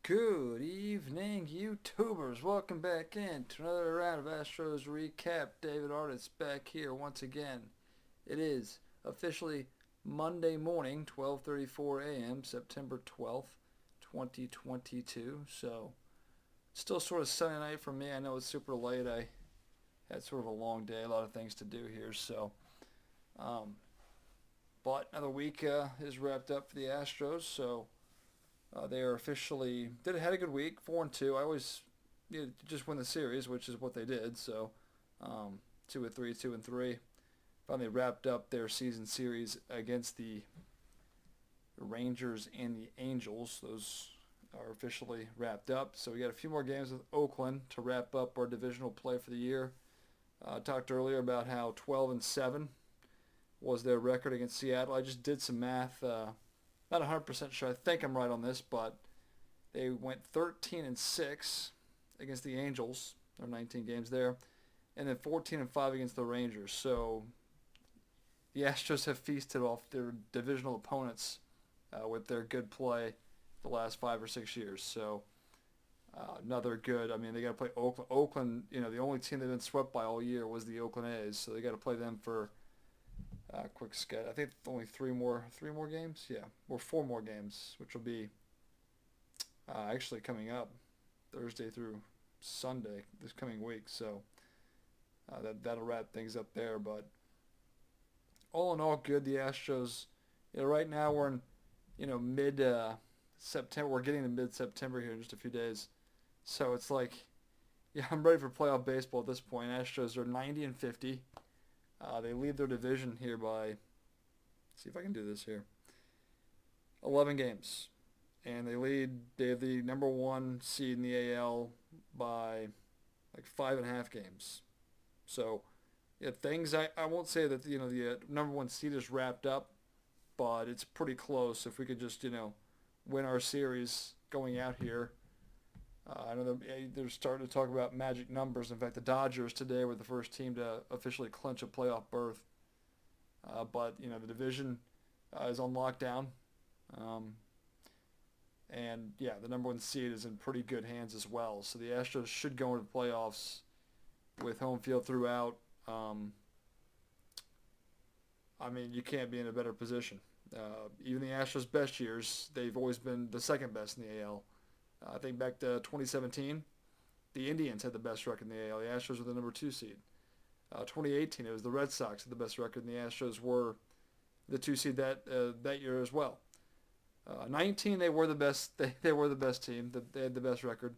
Good evening, YouTubers. Welcome back in to another round of Astros Recap. David Artis back here once again. It is officially Monday morning, 12:34 a.m., September 12th, 2022. So, still sort of Sunday night for me. I know it's super late. I had sort of a long day, a lot of things to do here. Um, but another week is wrapped up for the Astros. They are officially had a good week, 4-2. I always just win the series, which is what they did. 2-3, 2-3. Finally wrapped up their season series against the Rangers and the Angels. Those are officially wrapped up. So we got a few more games with Oakland to wrap up our divisional play for the year. Talked earlier about how 12-7 was their record against Seattle. I just did some math. Not 100% sure. I think I'm right on this, but they went 13-6 against the Angels. There are 19 games there, and then 14-5 against the Rangers. So the Astros have feasted off their divisional opponents with their good play the last 5 or 6 years. Another good. I mean, they got to play Oakland. Oakland, the only team they've been swept by all year was the Oakland A's. So they got to play them for quick sketch. I think only three more games. Yeah, or four more games, which will be actually coming up Thursday through Sunday this coming week. So that'll wrap things up there. But all in all, good. The Astros. Right now we're in mid September. We're getting to mid September here in just a few days. So it's like, I'm ready for playoff baseball at this point. Astros are 90-50. They lead their division here by, see if I can do this here, 11 games. And they have the number one seed in the AL by like 5.5 games. So, I won't say that, the number one seed is wrapped up, but it's pretty close if we could just, win our series going out here. I know they're starting to talk about magic numbers. In fact, the Dodgers today were the first team to officially clinch a playoff berth. But the division is on lockdown. The number one seed is in pretty good hands as well. So the Astros should go into the playoffs with home field throughout. You can't be in a better position. Even the Astros' best years, they've always been the second best in the AL. I think back to 2017, the Indians had the best record in the AL. The Astros were the number 2 seed. 2018, it was the Red Sox had the best record, and the Astros were the 2 seed that year as well. 19, they were the best. They were the best team. They had the best record.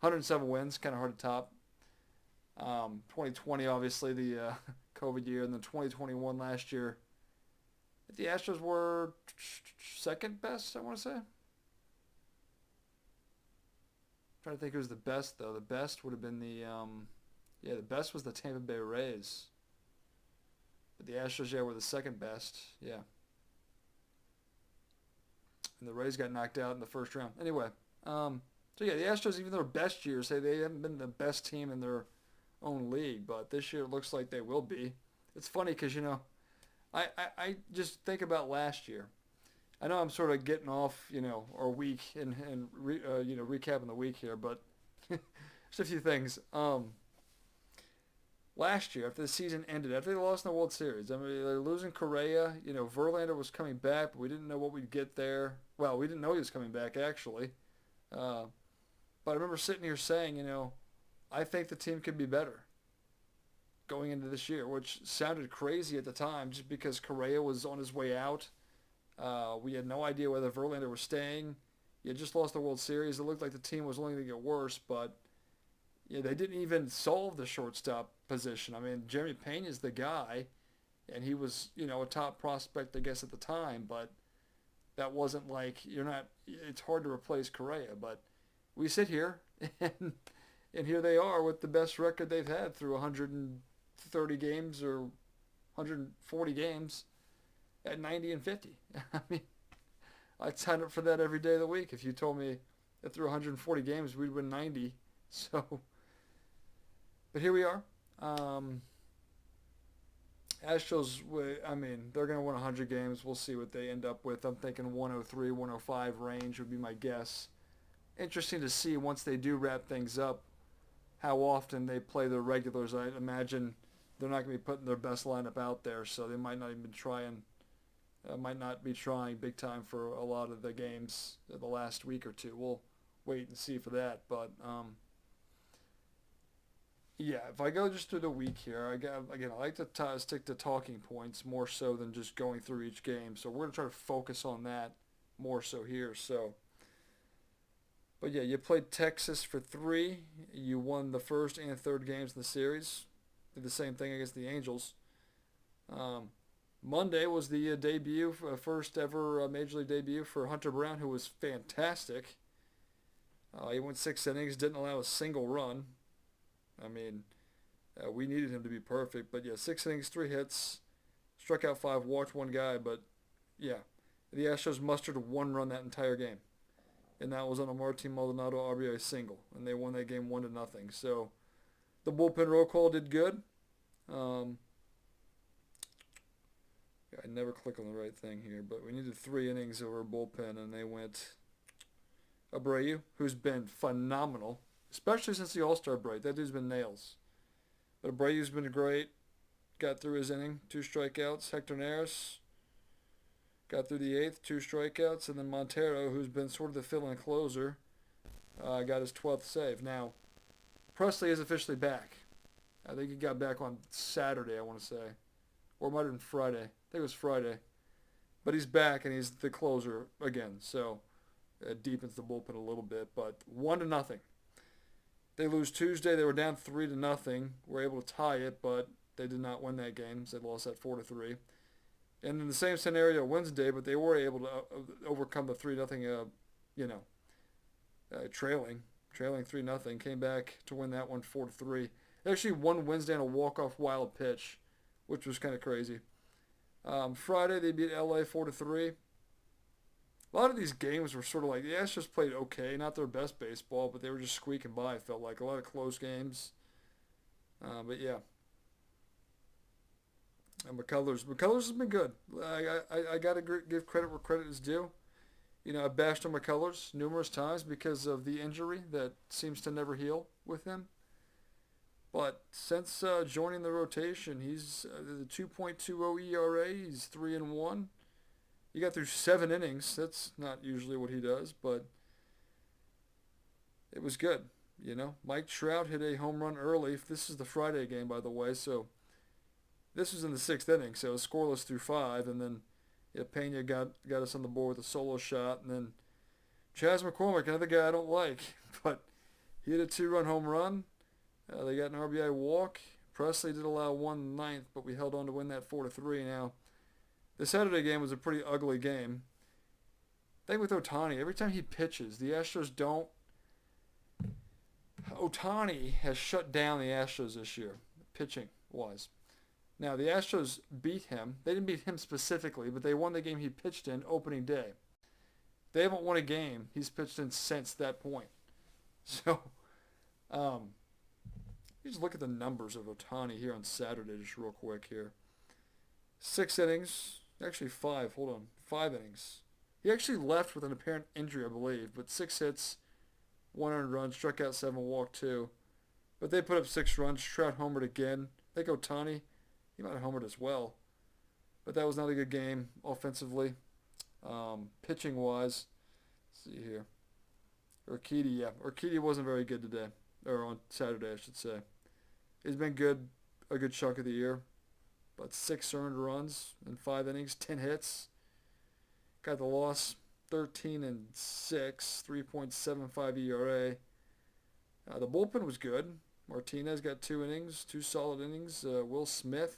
107 wins, kind of hard to top. 2020, obviously the COVID year, and then 2021 last year. The Astros were second best, I want to say. Trying to think who was the best though. The best would have been the best was the Tampa Bay Rays. But the Astros were the second best. Yeah. And the Rays got knocked out in the first round. Anyway, the Astros, even their best years, they haven't been the best team in their own league, but this year it looks like they will be. It's funny because I just think about last year. I know I'm sort of getting off, our week and recapping the week here, but just a few things. Last year, after the season ended, after they lost in the World Series, they're losing Correa. Verlander was coming back, but we didn't know what we'd get there. Well, we didn't know he was coming back, actually. But I remember sitting here saying, I think the team could be better going into this year, which sounded crazy at the time just because Correa was on his way out. We had no idea whether Verlander was staying. You had just lost the World Series. It looked like the team was only going to get worse, but they didn't even solve the shortstop position. Jeremy Pena is the guy, and he was, a top prospect, I guess, at the time, but that wasn't like, it's hard to replace Correa, but we sit here, and here they are with the best record they've had through 130 games or 140 games. At 90-50. I'd sign up for that every day of the week if you told me that through 140 games we'd win 90. So, but here we are. Astros, they're going to win 100 games. We'll see what they end up with. I'm thinking 103, 105 range would be my guess. interesting to see once they do wrap things up how often they play their regulars. I imagine they're not going to be putting their best lineup out there, so they might not even might not be trying big time for a lot of the games the last week or two. We'll wait and see for that. But yeah, if I go just through the week here, I like to stick to talking points more so than just going through each game. So we're gonna try to focus on that more so here. So, but yeah, you played Texas for 3. You won the first and third games in the series. Did the same thing against the Angels. Um, Monday was the debut, first ever Major League debut for Hunter Brown, who was fantastic. He went 6 innings, didn't allow a single run. I mean, we needed him to be perfect, but yeah, 6 innings, 3 hits, struck out 5, walked 1 guy, but yeah, the Astros mustered 1 run that entire game, and that was on a Martin Maldonado RBI single, and they won that game 1-0. So the bullpen roll call did good. I never click on the right thing here, but we needed 3 innings over a bullpen, and they went Abreu, who's been phenomenal, especially since the All-Star break. That dude's been nails. But Abreu's been great. Got through his inning, 2 strikeouts. Hector Neris got through the 8th, 2 strikeouts. And then Montero, who's been sort of the fill-in closer, got his 12th save. Now, Presley is officially back. I think he got back on Saturday, I want to say. Or it might have been Friday. I think it was Friday. But he's back, and he's the closer again. So it deepens the bullpen a little bit. But 1-0. They lose Tuesday. They were down 3-0. Were able to tie it, but they did not win that game. So they lost that 4-3. And in the same scenario Wednesday, but they were able to overcome the 3-0, trailing 3-0. Came back to win that one 4-3. They actually won Wednesday on a walk-off wild pitch, which was kind of crazy. Friday they beat LA 4-3. A lot of these games were sort of like the Astros played okay, not their best baseball, but they were just squeaking by. It felt like a lot of close games. But yeah, and McCullers has been good. I got to give credit where credit is due. I bashed on McCullers numerous times because of the injury that seems to never heal with him. But since joining the rotation, he's the 2.20 ERA. He's 3-1. He got through 7 innings. That's not usually what he does, but it was good. Mike Trout hit a home run early. This is the Friday game, by the way. So this was in the 6th inning, so it was scoreless through 5, and then Pena got us on the board with a solo shot, and then Chas McCormick, another guy I don't like, but he hit a 2-run home run. They got an RBI walk. Presley did allow 1 in the 9th, but we held on to win that 4-3. Now, the Saturday game was a pretty ugly game. I think with Ohtani, every time he pitches, the Astros don't. Ohtani has shut down the Astros this year, pitching-wise. Now, the Astros beat him. They didn't beat him specifically, but they won the game he pitched in opening day. They haven't won a game he's pitched in since that point. So, you just look at the numbers of Ohtani here on Saturday just real quick here. 6 innings. Actually 5. Hold on. 5 innings. He actually left with an apparent injury, I believe. But 6 hits, 1 earned run, struck out 7, walked 2. But they put up 6 runs. Trout homered again. I think Ohtani, he might have homered as well. But that was not a good game offensively. Pitching-wise, let's see here. Urquidy wasn't very good today. Or on Saturday, I should say. He's been good a good chunk of the year. But 6 earned runs in 5 innings, 10 hits. Got the loss, 13-6, 3.75 ERA. The bullpen was good. Martinez got 2 innings, 2 solid innings. Will Smith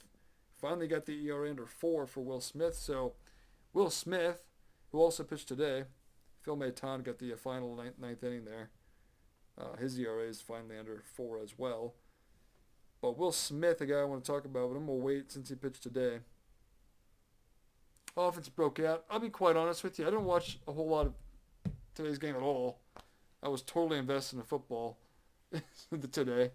finally got the ERA under 4 for Will Smith. So Will Smith, who also pitched today, Phil Maton got the final 9th inning there. His ERA is finally under 4 as well. But Will Smith, the guy I want to talk about, but I'm going to wait since he pitched today. Offense broke out. I'll be quite honest with you. I didn't watch a whole lot of today's game at all. I was totally invested in football today.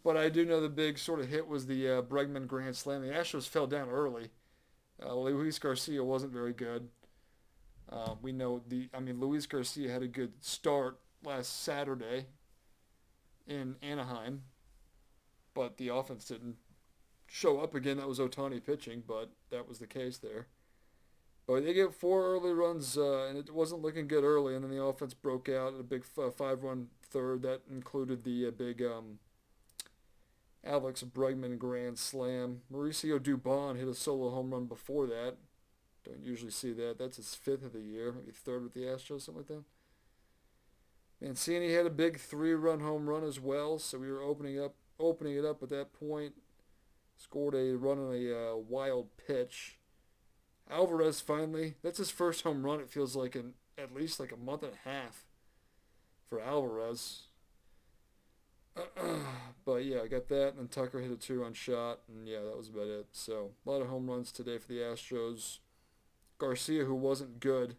But I do know the big sort of hit was the Bregman grand slam. The Astros fell down early. Luis Garcia wasn't very good. We know Luis Garcia had a good start last Saturday in Anaheim, but the offense didn't show up again. That was Ohtani pitching, but that was the case there. But they get 4 early runs, and it wasn't looking good early, and then the offense broke out at a big 5-run third. That included the big Alex Bregman grand slam. Mauricio Dubon hit a solo home run before that. Don't usually see that. That's his 5th of the year, maybe 3rd with the Astros, something like that. Mancini had a big 3-run home run as well, so we were opening it up at that point. Scored a run on a wild pitch. Alvarez finally, that's his first home run, it feels like, in at least like a month and a half for Alvarez. But yeah, I got that, and then Tucker hit a 2-run shot, and yeah, that was about it. So a lot of home runs today for the Astros. Garcia, who wasn't good,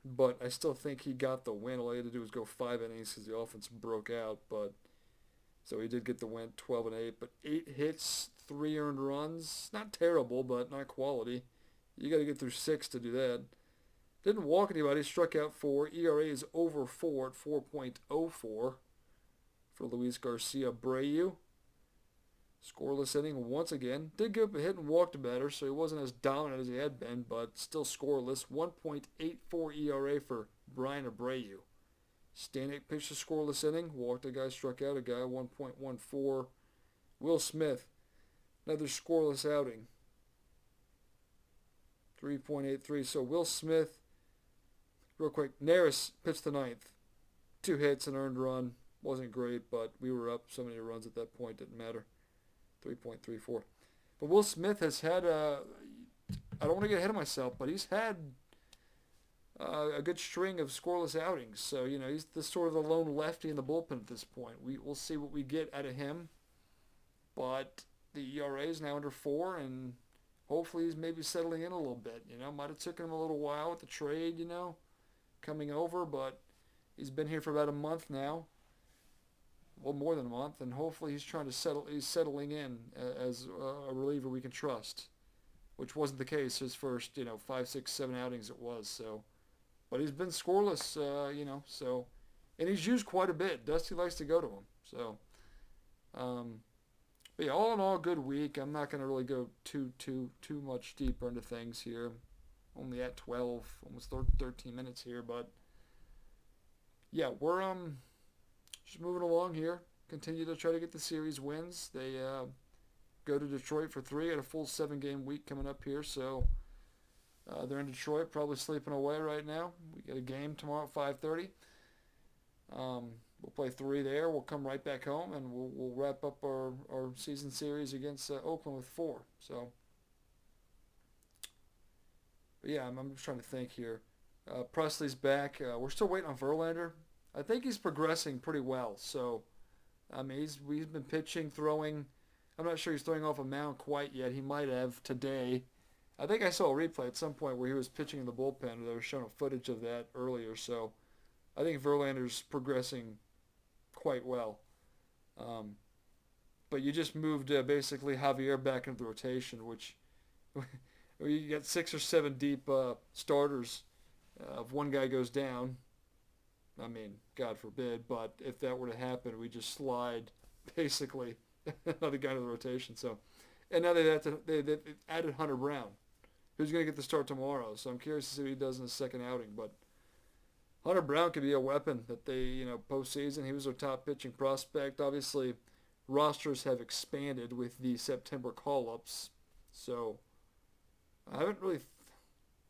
but I still think he got the win. All he had to do was go 5 innings because the offense broke out, but so he did get the win, 12-8. But 8 hits, 3 earned runs, not terrible, but not quality. You got to get through 6 to do that. Didn't walk anybody, struck out 4. ERA is over 4 at 4.04 for Luis Garcia Abreu. Scoreless inning once again. Did give up a hit and walked a batter, so he wasn't as dominant as he had been, but still scoreless. 1.84 ERA for Brian Abreu. Stanek pitched a scoreless inning, walked a guy, struck out a guy, 1.14. Will Smith, another scoreless outing, 3.83. So Will Smith, real quick, Neris pitched the 9th. 2 hits, an earned run. Wasn't great, but we were up so many runs at that point, didn't matter. 3.34. But Will Smith has had, I don't want to get ahead of myself, but he's had a good string of scoreless outings. So, he's the sort of the lone lefty in the bullpen at this point. We'll see what we get out of him. But the ERA is now under 4, and hopefully he's maybe settling in a little bit. Might have taken him a little while with the trade, coming over, but he's been here for about a month now. Well, more than a month, and hopefully he's settling in as a reliever we can trust, which wasn't the case his first, 5, 6, 7 outings it was. So, but he's been scoreless, so, and he's used quite a bit. Dusty likes to go to him. So, but yeah, all in all, good week. I'm not going to really go too much deeper into things here. Only at 12, almost 13 minutes here, but yeah, we're just moving along here. Continue to try to get the series wins. They go to Detroit for 3 at a full 7-game week coming up here. So they're in Detroit, probably sleeping away right now. We got a game tomorrow at 5:30. We'll play 3 there. We'll come right back home, and we'll wrap up our season series against Oakland with 4. So, but yeah, I'm just trying to think here. Presley's back. We're still waiting on Verlander. I think he's progressing pretty well. So, I mean, he's been pitching, throwing. I'm not sure he's throwing off a mound quite yet. He might have today. I think I saw a replay at some point where he was pitching in the bullpen. They were showing footage of that earlier. So, I think Verlander's progressing quite well. But you just moved basically Javier back into the rotation, which you got 6 or 7 deep starters. If one guy goes down, I mean, God forbid, but if that were to happen, we just slide basically another guy to the rotation. So, and now they added Hunter Brown, who's going to get the start tomorrow. So I'm curious to see what he does in his second outing. But Hunter Brown could be a weapon that they, postseason. He was their top pitching prospect. Obviously, rosters have expanded with the September call-ups. So I haven't really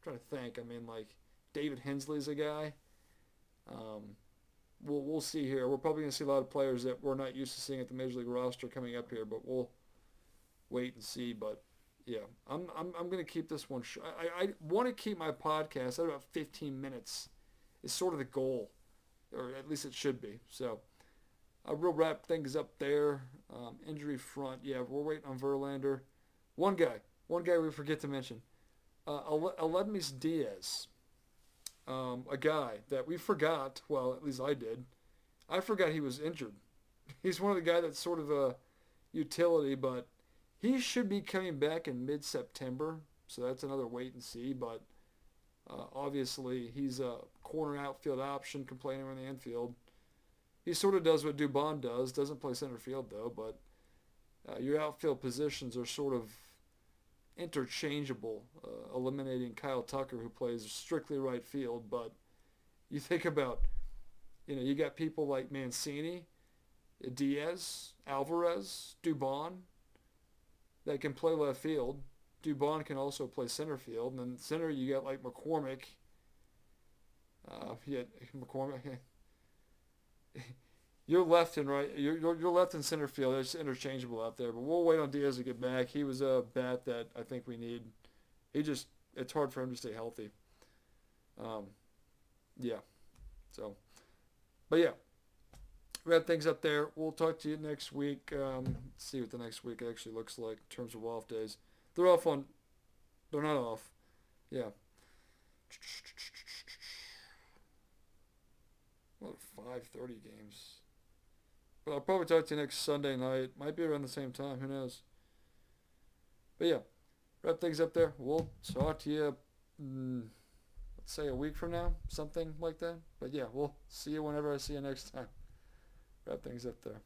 trying to think. I mean, like David Hensley's a guy. We'll see here. We're probably going to see a lot of players that we're not used to seeing at the Major League roster coming up here, but we'll wait and see. But yeah, I'm going to keep this one. I want to keep my podcast at about 15 minutes. Is sort of the goal, or at least it should be. So we'll wrap things up there. Injury front, yeah, we're waiting on Verlander. One guy we forget to mention, Aledmys Diaz. A guy that we forgot, well, at least I did. I forgot he was injured. He's one of the guys that's sort of a utility, but he should be coming back in mid-September, so that's another wait and see. But Obviously, he's a corner outfield option, can play anywhere in the infield. He sort of does what Dubon does. Doesn't play center field though, but your outfield positions are sort of interchangeable, eliminating Kyle Tucker, who plays strictly right field. But you think about, you got people like Mancini, Diaz, Alvarez, Dubon that can play left field. Dubon can also play center field, and then center you got like McCormick. McCormick. You're left and right. You're left and center field. It's interchangeable out there. But we'll wait on Diaz to get back. He was a bat that I think we need. It's hard for him to stay healthy. Yeah. So, but yeah, wrap things up there. We'll talk to you next week. See what the next week actually looks like in terms of off days. They're off on. They're not off. Yeah. What 5:30 games. But I'll probably talk to you next Sunday night. Might be around the same time. Who knows? But yeah, wrap things up there. We'll talk to you, let's say a week from now. Something like that. But yeah, we'll see you whenever I see you next time. Wrap things up there.